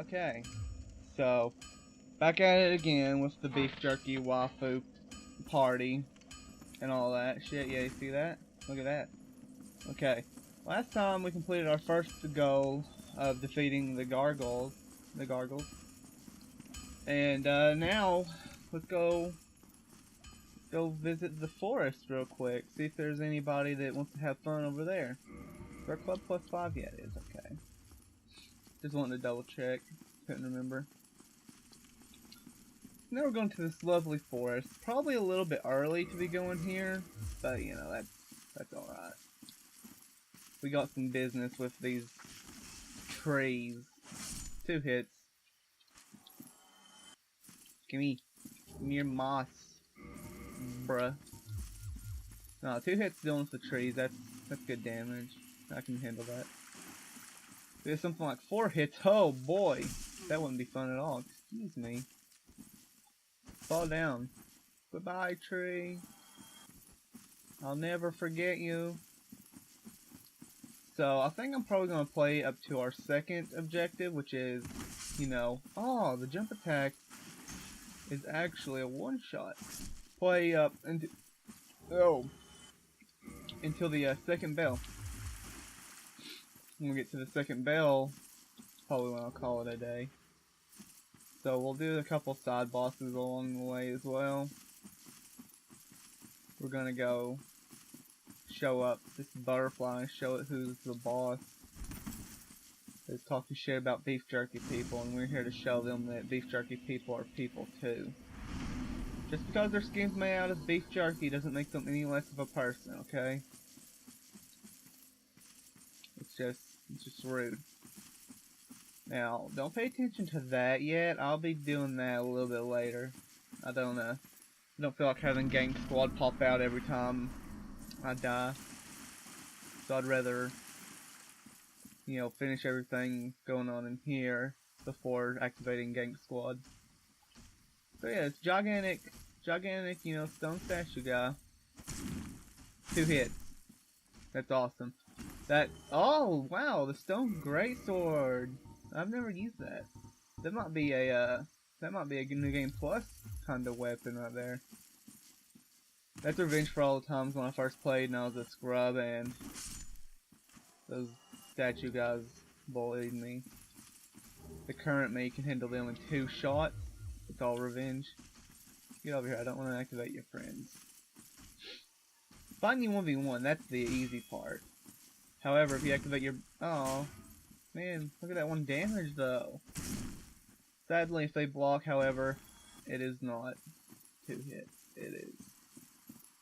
Okay, so back at it again with the beef jerky wafu party and all that shit. Yeah, you see that? Look at that. Okay, last time we completed our first goal of defeating the gargoyles, and now let's go visit the forest real quick. See if there's anybody that wants to have fun over there. Is our club +5? Yeah, it is. Okay. Just wanted to double check. Couldn't remember. Now we're going to this lovely forest. Probably a little bit early to be going here, but you know, that's alright. We got some business with these trees. 2 hits. Gimme your moss, bruh. No, 2 hits dealing with the trees. That's good damage. I can handle that. There's something like 4 hits. Oh boy, that wouldn't be fun at all. Excuse me. Fall down. Goodbye, tree. I'll never forget you. So, I think I'm probably going to play up to our second objective, which is, you know, oh, the jump attack is actually a one-shot. Play up until the second bell. When we get to the second bell, probably when I'll call it a day. So, we'll do a couple side bosses along the way as well. We're going to go show up this butterfly and show it who's the boss. Is talking shit about beef jerky people, and we're here to show them that beef jerky people are people too. Just because their skin's made out of beef jerky doesn't make them any less of a person, okay? It's just rude. Now, don't pay attention to that yet. I'll be doing that a little bit later. I don't feel like having Gang Squad pop out every time I die. So I'd rather, you know, finish everything going on in here before activating Gang Squad. So yeah, it's gigantic, you know, stone statue guy. 2 hits. That's awesome. Oh wow, the stone greatsword. I've never used that. That might be a new game plus kind of weapon right there. That's revenge for all the times when I first played and I was a scrub and those statue guys bullied me. The current me can handle them in 2 shots. It's all revenge. Get over here, I don't want to activate your friends. Fighting you 1v1, that's the easy part. However, if you activate your... Oh, man, look at that 1 damage though. Sadly, if they block, however, it is not 2 hits. It is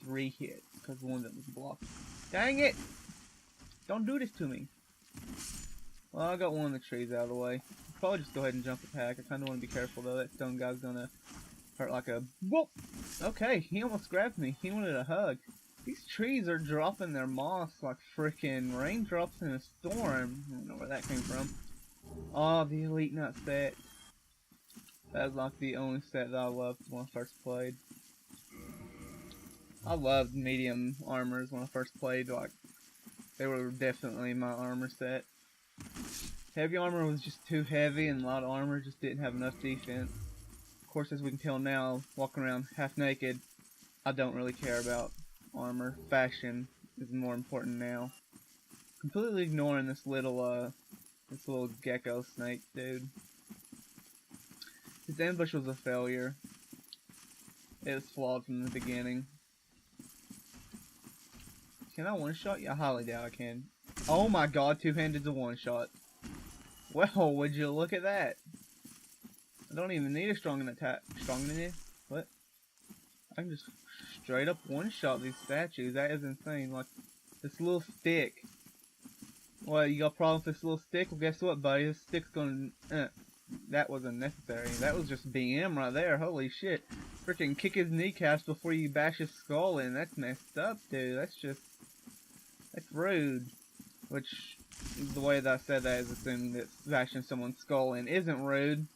3 hits, because the one that was blocked. Dang it! Don't do this to me. Well, I got one of the trees out of the way. I'll probably just go ahead and jump attack. I kind of want to be careful though. That stone guy's gonna hurt like a whoop. Okay, he almost grabbed me. He wanted a hug. These trees are dropping their moss like freaking raindrops in a storm. I don't know where that came from. Oh, the Elite Nut set. That was like the only set that I loved when I first played. I loved medium armors when I first played. Like, they were definitely my armor set. Heavy armor was just too heavy, and light armor just didn't have enough defense. Of course, as we can tell now, walking around half naked, I don't really care about armor. Fashion is more important now. Completely ignoring this little gecko snake dude. His ambush was a failure. It was flawed from the beginning. Can I one-shot? Yeah, I highly doubt I can. Oh my god, 2-handed's a one-shot. Well, would you look at that? I don't even need a strong attack. Strong in it? What? I can just straight up one-shot these statues. That is insane. Like, this little stick. Well, you got a problem with this little stick? Well, guess what, buddy? This stick's gonna... that was unnecessary. That was just BM right there. Holy shit. Freaking kick his kneecaps before you bash his skull in. That's messed up, dude. That's rude. Which, the way that I said that is assuming that bashing someone's skull in isn't rude.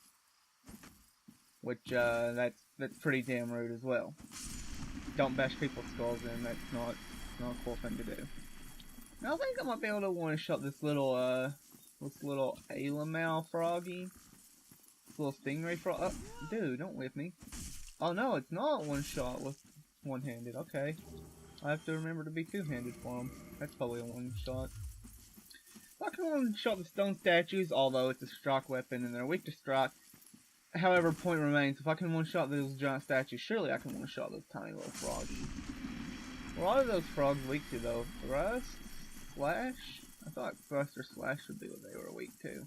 Which, that's pretty damn rude as well. Don't bash people's skulls in. That's not a cool thing to do. Now, I think I might be able to one-shot this little Alamau froggy. little stingray frog. Oh, dude, don't whip me. Oh no, it's not one shot with one-handed. Okay. I have to remember to be two-handed for him. That's probably a one-shot. I can one-shot the stone statues, although it's a strike weapon and they're weak to strike. However, point remains, if I can one-shot those giant statues, surely I can one-shot those tiny little frogs. What are those frogs weak to, though? Thrust? Slash? I thought thrust or slash would be what they were weak to.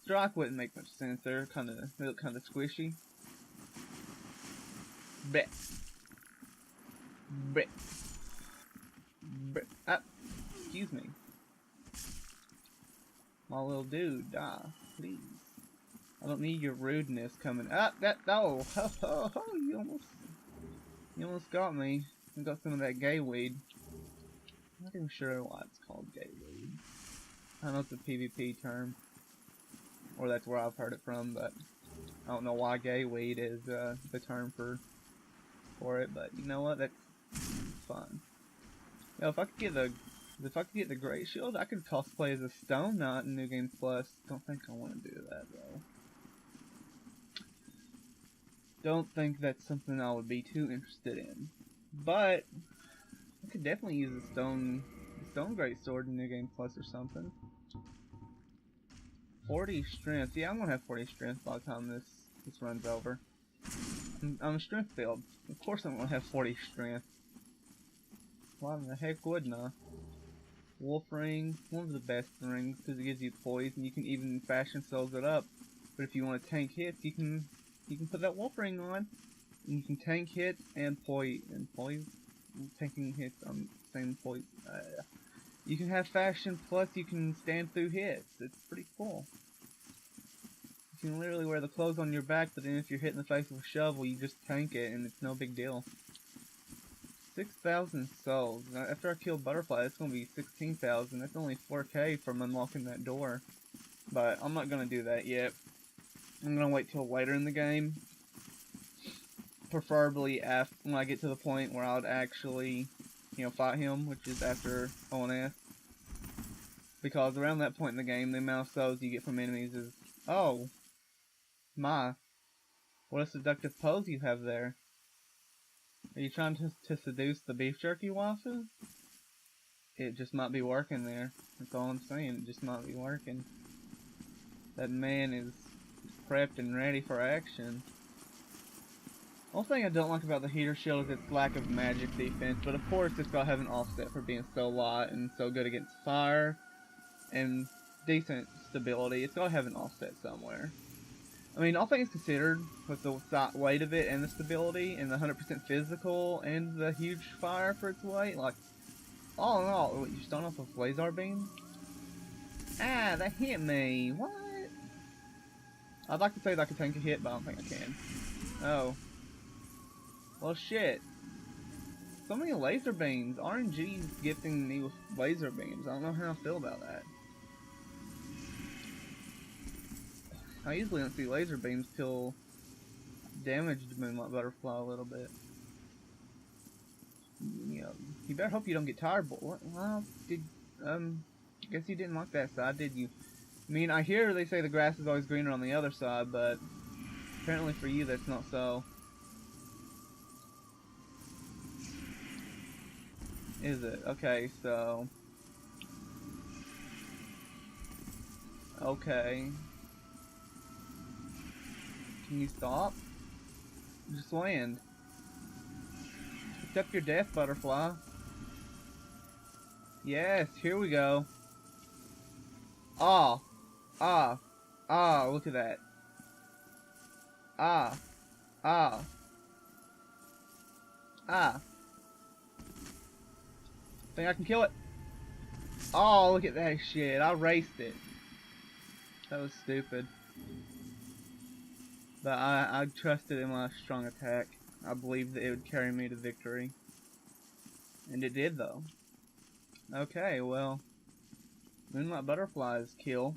Strike wouldn't make much sense. They look kind of squishy. Bet. Bet. Bet. Ah, excuse me. My little dude, please. I don't need your rudeness coming up. Oh, you almost got me. You got some of that gay weed. I'm not even sure why it's called gay weed. I know it's a PvP term, or that's where I've heard it from, but I don't know why gay weed is the term for it. But you know what? That's fun. You know, if I could get the Great Shield, I could cosplay as a Stone Knight in New Game Plus. Don't think I want to do that though. Don't think that's something I would be too interested in. But I could definitely use a stone greatsword in New Game Plus or something. 40 strength. Yeah, I'm gonna have 40 strength by the time this runs over. I'm a strength build. Of course I'm gonna have 40 strength. Why in the heck wouldn't I? Wolf ring, one of the best rings because it gives you poison. You can even fashion souls it up. But if you want to tank hits, you can put that wolf ring on. And you can tank hits and poison. Tanking hits, I'm saying poison. You can have fashion plus you can stand through hits. It's pretty cool. You can literally wear the clothes on your back, but then if you're hit in the face with a shovel, you just tank it and it's no big deal. 6,000 souls. Now, after I kill Butterfly, it's going to be 16,000. That's only 4k from unlocking that door. But I'm not going to do that yet. I'm going to wait till later in the game. Preferably after, when I get to the point where I would actually, fight him, which is after ONS. Because around that point in the game, the amount of souls you get from enemies is, oh, my. What a seductive pose you have there. Are you trying to seduce the beef jerky waifu? It just might be working there. That's all I'm saying. It just might be working. That man is prepped and ready for action. One thing I don't like about the heater shield is its lack of magic defense, but of course it's got to have an offset for being so light and so good against fire and decent stability. It's got to have an offset somewhere. I mean, all things considered, with the weight of it and the stability and the 100% physical and the huge fire for its weight, like, all in all, what, you're starting off with laser beams? Ah, that hit me. What? I'd like to say that I could tank a hit, but I don't think I can. Oh. Well, shit. So many laser beams. RNG's gifting me with laser beams. I don't know how I feel about that. I usually don't see laser beams kill damaged Moonlight Butterfly a little bit. You better hope you don't get tired, but well, I guess you didn't like that side, did you? I mean, I hear they say the grass is always greener on the other side, but apparently for you that's not so. Is it? Okay, so. Okay. Can you stop? Just land. Accept your death, Butterfly. Yes, here we go. Ah. Ah. Ah, look at that. Ah. Ah. Ah. Think I can kill it? Oh, look at that shit. I raced it. That was stupid. But I trusted in my strong attack. I believed that it would carry me to victory. And it did, though. Okay, well. Moonlight Butterfly's kill.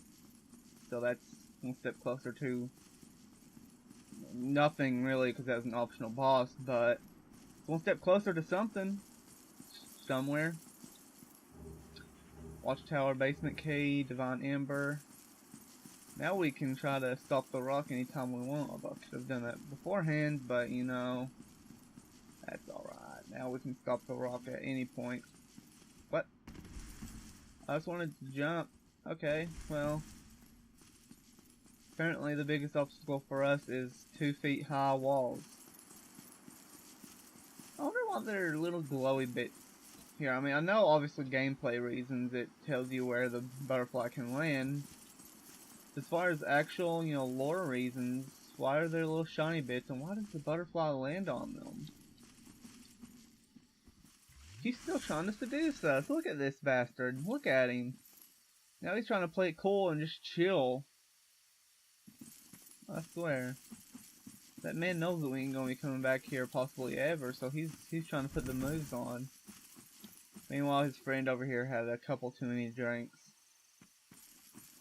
So that's one step closer to nothing, really, because that was an optional boss. But it's one step closer to something. Somewhere. Watchtower, Basement Key, Divine Ember. Now we can try to stop the rock anytime we want. Although I could have done that beforehand, but you know, that's alright. Now we can stop the rock at any point. What? I just wanted to jump. Okay, well, apparently the biggest obstacle for us is 2 feet high walls. I wonder why there are little glowy bits here. I mean, I know obviously gameplay reasons it tells you where the butterfly can land. As far as actual, you know, lore reasons, why are there little shiny bits and why does the butterfly land on them? He's still trying to seduce us. Look at this bastard. Look at him. Now he's trying to play it cool and just chill. I swear. That man knows that we ain't gonna be coming back here possibly ever, so he's trying to put the moves on. Meanwhile, his friend over here had a couple too many drinks.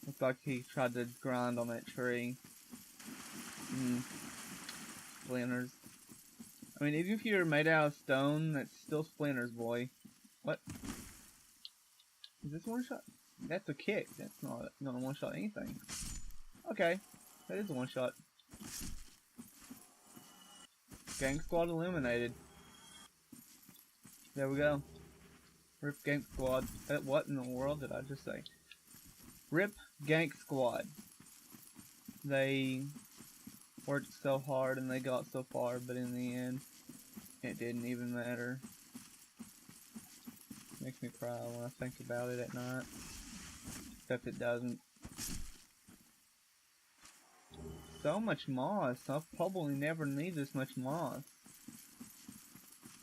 Looks like he tried to grind on that tree. Splinters. I mean, even if you're made out of stone, that's still splinters, boy. What? Is this one shot? That's a kick. That's not gonna one shot anything. Okay, that is a one shot. Gang squad eliminated. There we go. Rip Gank Squad. What in the world did I just say? Rip Gank Squad. They worked so hard and they got so far, but in the end, it didn't even matter. Makes me cry when I think about it at night. Except it doesn't. So much moss. I'll probably never need this much moss.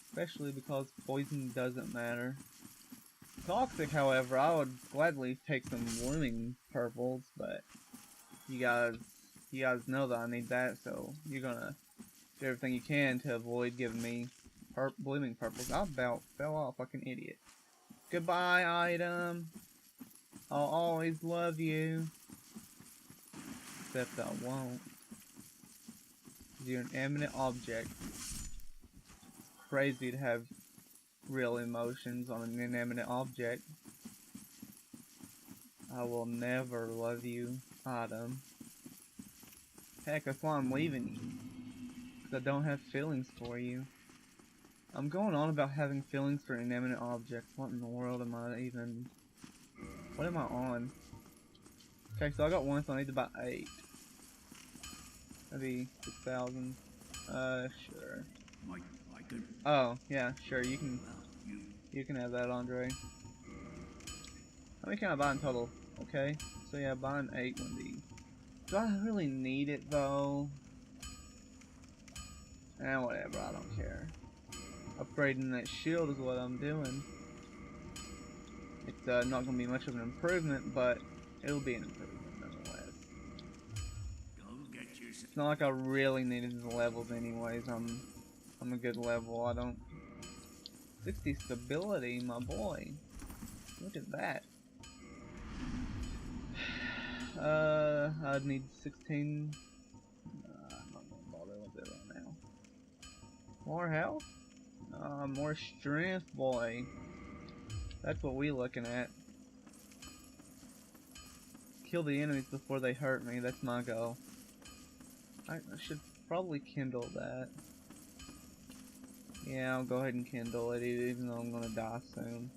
Especially because poison doesn't matter. Toxic, however, I would gladly take some blooming purples, but you guys know that I need that, so you're gonna do everything you can to avoid giving me blooming purples. I about fell off like an idiot. Goodbye, item. I'll always love you. Except I won't. You're an eminent object. It's crazy to have real emotions on an inanimate object. I will never love you, item. Heck, that's why I'm leaving you. Because I don't have feelings for you. I'm going on about having feelings for inanimate objects. What in the world am I even... What am I on? Okay, so I got 1, so I need to buy 8. Maybe 6,000. Sure. Oh, yeah, sure, you can have that, Andre. How many can I buy in total? Okay, so yeah, buying 8 would be... Do I really need it, though? Whatever, I don't care. Upgrading that shield is what I'm doing. It's not going to be much of an improvement, but it'll be an improvement nonetheless. It's not like I really needed the levels anyways. I'm a good level. I don't... 60 stability, my boy. Look at that. I'd need 16. I'm not gonna bother with it right now. More health? More strength, boy. That's what we looking at. Kill the enemies before they hurt me. That's my goal. I should probably kindle that. Yeah, I'll go ahead and kindle it, even though I'm gonna die soon.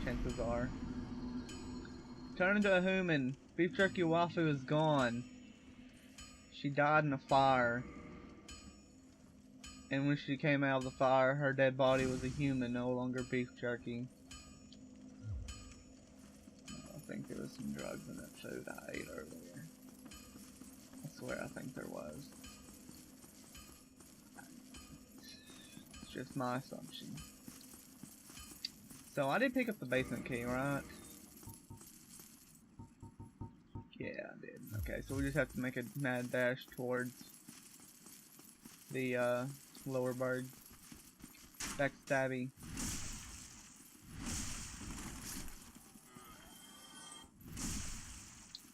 Chances are. Turn into a human. Beef Jerky Wafu is gone. She died in a fire. And when she came out of the fire, her dead body was a human, no longer beef jerky. I think there was some drugs in that food I ate earlier. I swear I think there was. It's just my assumption. So I did pick up the basement key, right? Yeah, I did. Okay, so we just have to make a mad dash towards the lower bird. Backstabby.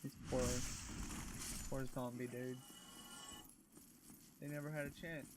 These poor zombie dudes. They never had a chance.